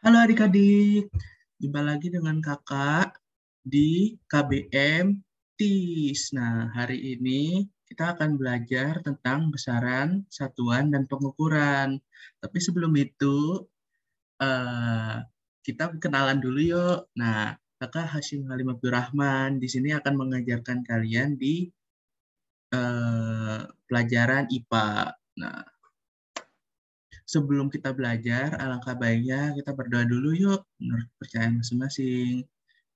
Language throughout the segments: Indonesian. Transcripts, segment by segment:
Halo adik-adik, jumpa lagi dengan kakak di KBM TIS. Nah, hari ini kita akan belajar tentang besaran, satuan, dan pengukuran. Tapi sebelum itu, eh, kita kenalan dulu yuk. Nah, kakak Hashim Halim Abdurrahman di sini akan mengajarkan kalian di pelajaran IPA. Nah, sebelum kita belajar, alangkah baiknya kita berdoa dulu yuk, menurut kepercayaan masing-masing.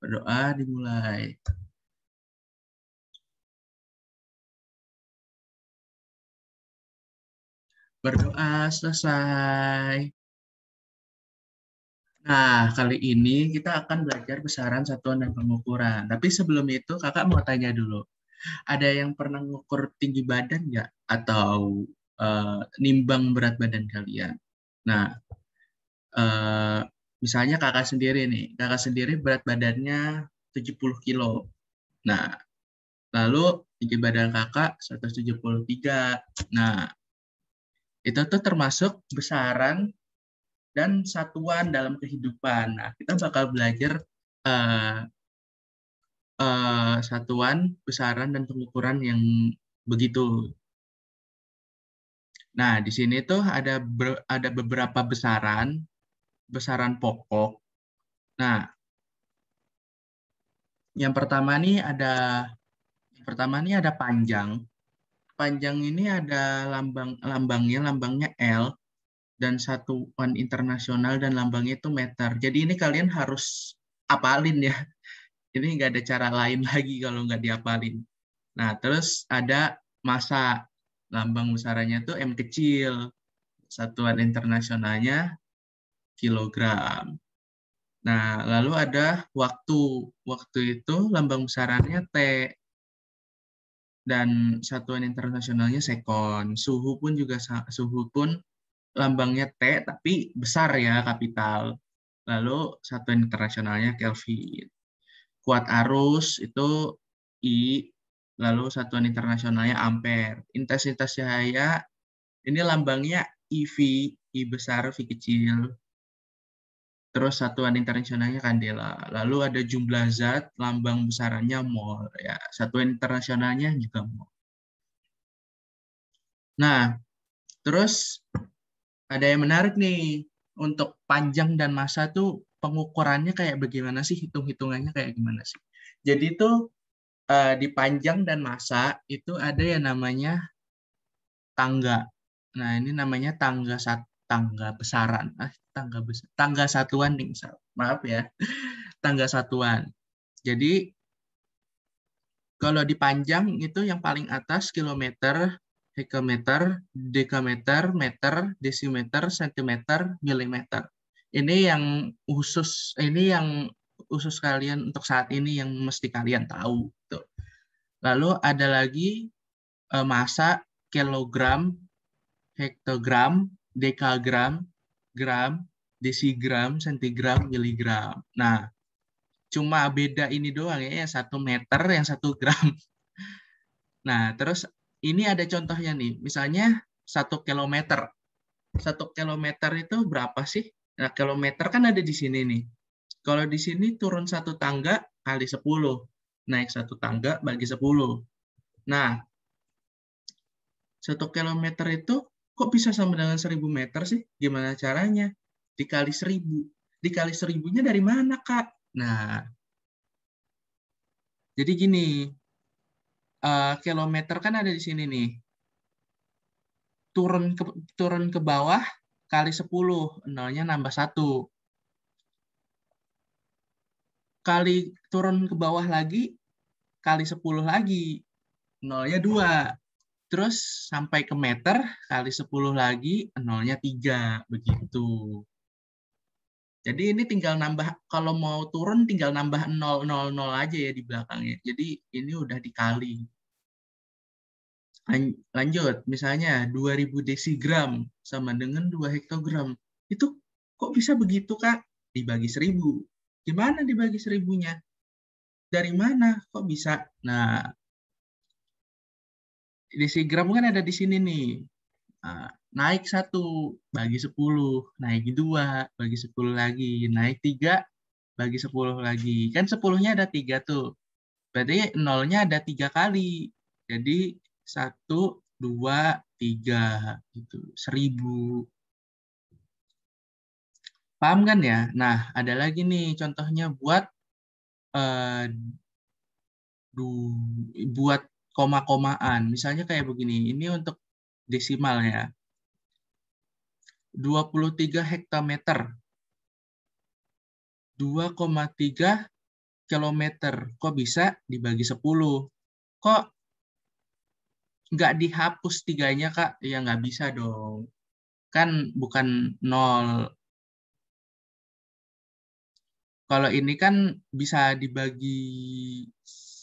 Berdoa dimulai. Berdoa selesai. Nah, kali ini kita akan belajar besaran, satuan, dan pengukuran. Tapi sebelum itu, kakak mau tanya dulu. Ada yang pernah ngukur tinggi badan nggak? Atau nimbang berat badan kalian? Nah, eh, misalnya kakak sendiri nih. Kakak sendiri berat badannya 70 kilo. Nah, lalu tinggi badan kakak 173. Nah, itu tuh termasuk besaran dan satuan dalam kehidupan. Nah, kita bakal belajar uh, satuan, besaran, dan pengukuran yang begitu. Nah, di sini tuh ada beberapa besaran, besaran pokok. Nah, yang pertama nih ada panjang. Panjang ini ada lambangnya L dan satuan internasional dan lambangnya itu meter. Jadi ini kalian harus apalin ya. Ini nggak ada cara lain lagi kalau nggak diapalin. Nah, terus ada massa. Lambang besarannya tuh M kecil. Satuan internasionalnya kilogram. Nah, lalu ada waktu. Waktu itu lambang besarannya T. Dan satuan internasionalnya sekon. Suhu pun lambangnya T, tapi besar ya, kapital. Lalu satuan internasionalnya Kelvin. Kuat arus itu I, lalu satuan internasionalnya ampere. Intensitas cahaya ini lambangnya IV, I besar, V kecil. Terus satuan internasionalnya kandela. Lalu ada jumlah zat, lambang besarannya mol. Ya, satuan internasionalnya juga mol. Nah, terus ada yang menarik nih. Untuk panjang dan massa tuh pengukurannya kayak bagaimana sih? Hitung-hitungannya kayak gimana sih? Jadi tuh di panjang dan massa itu ada yang namanya tangga. Nah, ini namanya tangga besaran. Tangga satuan nih, maaf ya. Tangga satuan. Jadi kalau di panjang itu yang paling atas kilometer, hektometer, dekameter, meter, desimeter, sentimeter, milimeter. Ini yang khusus kalian untuk saat ini yang mesti kalian tahu. Tuh. Lalu ada lagi massa, kilogram, hektogram, dekagram, gram, desigram, sentigram, miligram. Nah, cuma beda ini doang ya, yang 1 meter, yang 1 gram. Nah, terus ini ada contohnya nih, misalnya 1 kilometer. 1 kilometer itu berapa sih? Nah, kilometer kan ada di sini nih. Kalau di sini turun 1 tangga kali 10. Naik 1 tangga bagi 10. Nah, 1 kilometer itu kok bisa sama dengan 1.000 meter sih? Gimana caranya? Dikali 1.000. Dikali 1.000-nya dari mana, Kak? Nah, jadi gini, kilometer kan ada di sini nih. Turun ke bawah kali 10, nolnya nambah 1. Kali turun ke bawah lagi, kali 10 lagi, nolnya 2. Terus sampai ke meter, kali 10 lagi, nolnya 3. Begitu. Jadi ini tinggal nambah, kalau mau turun tinggal nambah 0, 0, 0 aja ya di belakangnya. Jadi ini udah dikali. Lanjut, misalnya 2000 desigram sama dengan 2 hektogram. Itu kok bisa begitu, Kak? Dibagi 1000. Gimana dibagi 1000-nya? Dari mana? Kok bisa? Nah, desigram kan ada di sini nih. Nah, naik 1, bagi 10, naik 2, bagi 10 lagi, naik 3, bagi 10 lagi. Kan 10-nya ada 3 tuh. Berarti nolnya ada 3 kali. Jadi 1, 2, 3. Gitu. 1000. Paham kan ya? Nah, ada lagi nih contohnya buat eh, buat koma-komaan. Misalnya kayak begini. Ini untuk desimal ya. 23 hektometer. 2,3 kilometer. Kok bisa dibagi 10? Kok nggak dihapus 3-nya, Kak? Ya nggak bisa dong. Kan bukan 0. Kalau ini kan bisa dibagi,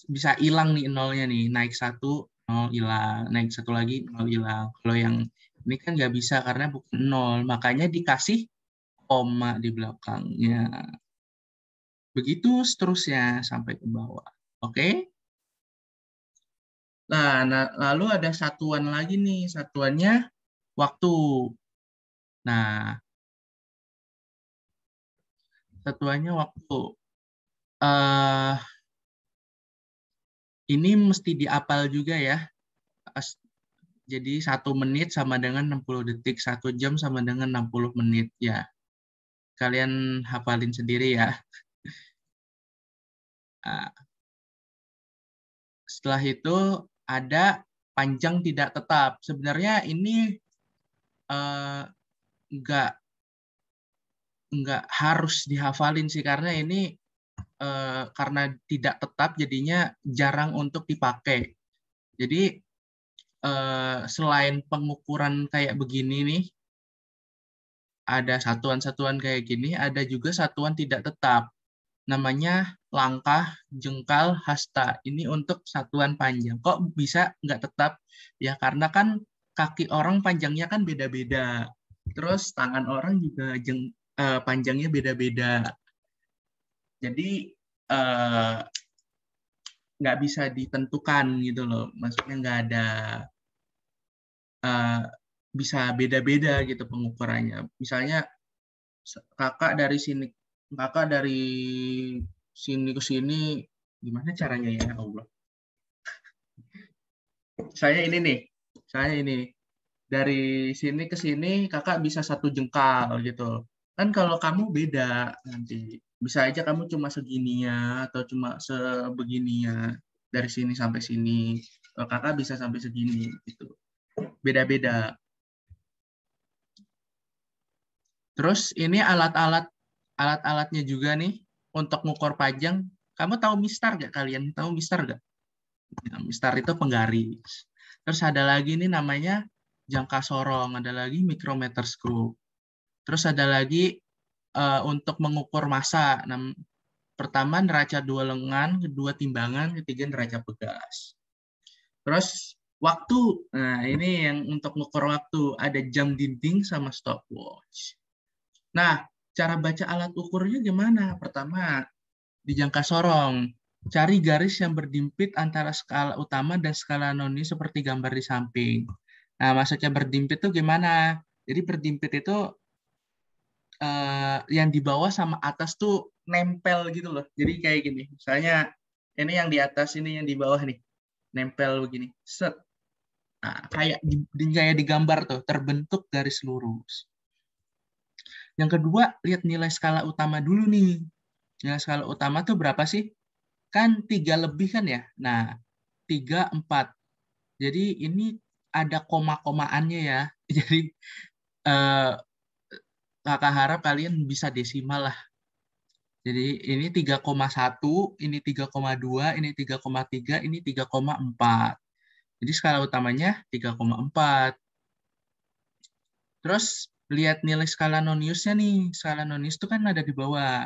bisa hilang nih nolnya nih. Naik 1, 0 hilang. Naik 1 lagi, 0 hilang. Kalau yang ini kan nggak bisa karena bukan 0. Makanya dikasih koma di belakangnya. Begitu seterusnya sampai ke bawah. Oke? Nah, lalu ada satuan lagi nih. Satuannya waktu. Nah, satuannya waktu. eh ini mesti diapal juga ya. Jadi 1 menit sama dengan 60 detik. 1 jam sama dengan 60 menit. Ya, kalian hafalin sendiri ya. Nah, setelah itu ada panjang tidak tetap. Sebenarnya ini eh, nggak harus dihafalin sih, karena ini karena tidak tetap jadinya jarang untuk dipakai. Jadi selain pengukuran kayak begini nih, ada satuan-satuan kayak gini, ada juga satuan tidak tetap. Namanya langkah, jengkal, hasta. Ini untuk satuan panjang. Kok bisa nggak tetap? Ya karena kan kaki orang panjangnya kan beda-beda. Terus tangan orang juga panjangnya beda-beda. Jadi nggak bisa ditentukan gitu loh. Maksudnya nggak ada, uh, bisa beda-beda gitu pengukurannya. Misalnya kakak dari sini, kakak dari sini ke sini, gimana caranya ya Allah? Saya ini nih, saya ini dari sini ke sini kakak bisa 1 jengkal gitu. Kan kalau kamu beda nanti, bisa aja kamu cuma segininya atau cuma sebegininya dari sini sampai sini. Kalau kakak bisa sampai segini gitu. Beda-beda. Terus ini alat-alatnya juga nih untuk ngukur panjang. Kamu tahu mistar nggak kalian? Tahu mistar nggak? Ya, mistar itu penggaris. Terus ada lagi nih namanya jangka sorong, ada lagi micrometer screw. Terus ada lagi untuk mengukur massa. Pertama neraca 2 lengan, kedua timbangan, ketiga neraca pegas. Terus waktu. Nah, ini yang untuk mengukur waktu. Ada jam dinding sama stopwatch. Nah, cara baca alat ukurnya gimana? Pertama, di jangka sorong. Cari garis yang berdimpit antara skala utama dan skala noni seperti gambar di samping. Nah, maksudnya berdimpit itu gimana? Jadi berdimpit itu yang di bawah sama atas tuh nempel gitu loh. Jadi kayak gini. Misalnya ini yang di atas, ini yang di bawah nih. Nempel begini. Set. Nah, kayak di gambar tuh, terbentuk garis lurus. Yang kedua, lihat nilai skala utama dulu nih. Nilai skala utama tuh berapa sih? Kan 3 lebih kan ya? Nah, 3, 4. Jadi ini ada koma-komaannya ya. Jadi kakak harap kalian bisa desimal lah. Jadi ini 3,1, ini 3,2, ini 3,3, ini 3,4. Jadi skala utamanya 3,4. Terus lihat nilai skala noniusnya nih. Skala nonius itu kan ada di bawah.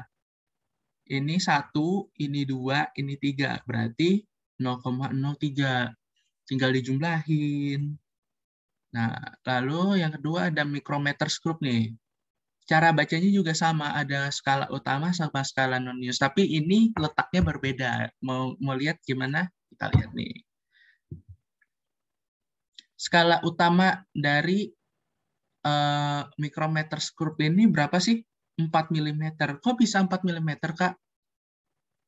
Ini 1, ini 2, ini 3. Berarti 0,03. Tinggal dijumlahin. Nah, lalu yang kedua ada micrometer screw nih. Cara bacanya juga sama, ada skala utama sama skala nonius. Tapi ini letaknya berbeda. Mau lihat gimana? Kita lihat nih. Skala utama dari micrometer curve ini berapa sih? 4 mm. Kok bisa 4 mm, Kak?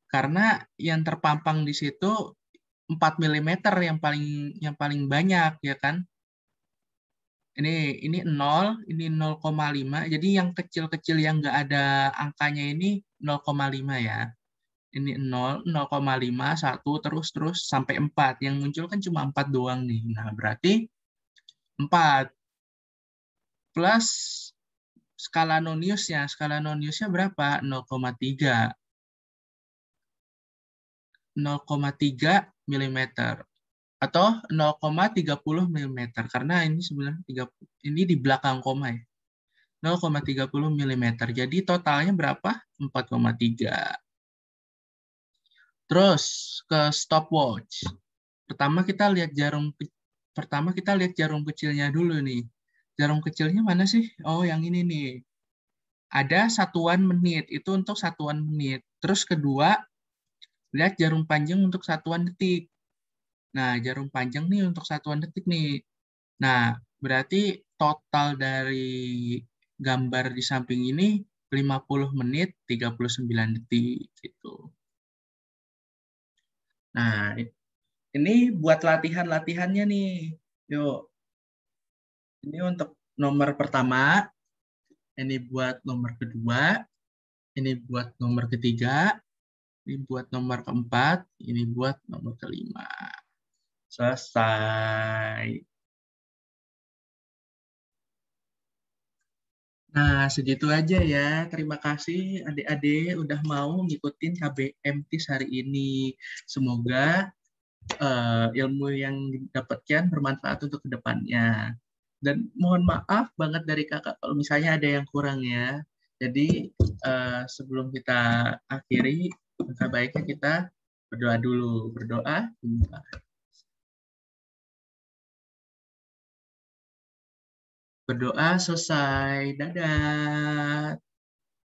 Karena yang terpampang di situ 4 mm yang paling banyak, ya kan? Ini 0, ini 0,5. Jadi yang kecil-kecil yang nggak ada angkanya ini 0,5 ya. Ini 0, 0,5, 1, terus sampai 4. Yang muncul kan cuma 4 doang nih. Nah, berarti 4 plus skala noniusnya. Skala noniusnya berapa? 0,3. 0,3 mm. Atau 0,30 mm. Karena ini sebenarnya ini di belakang koma ya. 0,30 mm. Jadi totalnya berapa? 4,3. Terus ke stopwatch. Pertama kita lihat jarum kecilnya dulu nih. Jarum kecilnya mana sih? Oh, yang ini nih. Ada satuan menit, itu untuk satuan menit. Terus kedua, lihat jarum panjang untuk satuan detik. Nah, jarum panjang nih untuk satuan detik nih. Nah, berarti total dari gambar di samping ini 50 menit 39 detik gitu. Nah, ini buat latihan-latihannya nih. Yuk, ini untuk nomor pertama, ini buat nomor kedua, ini buat nomor ketiga, ini buat nomor keempat, ini buat nomor kelima. Selesai. Nah, segitu aja ya. Terima kasih adik-adik udah mau ngikutin KBM TIS hari ini. Semoga ilmu yang didapatkan bermanfaat untuk kedepannya. Dan mohon maaf banget dari kakak kalau misalnya ada yang kurang ya. Jadi sebelum kita akhiri, maka baiknya kita berdoa dulu. Berdoa. Berdoa selesai. Dadah.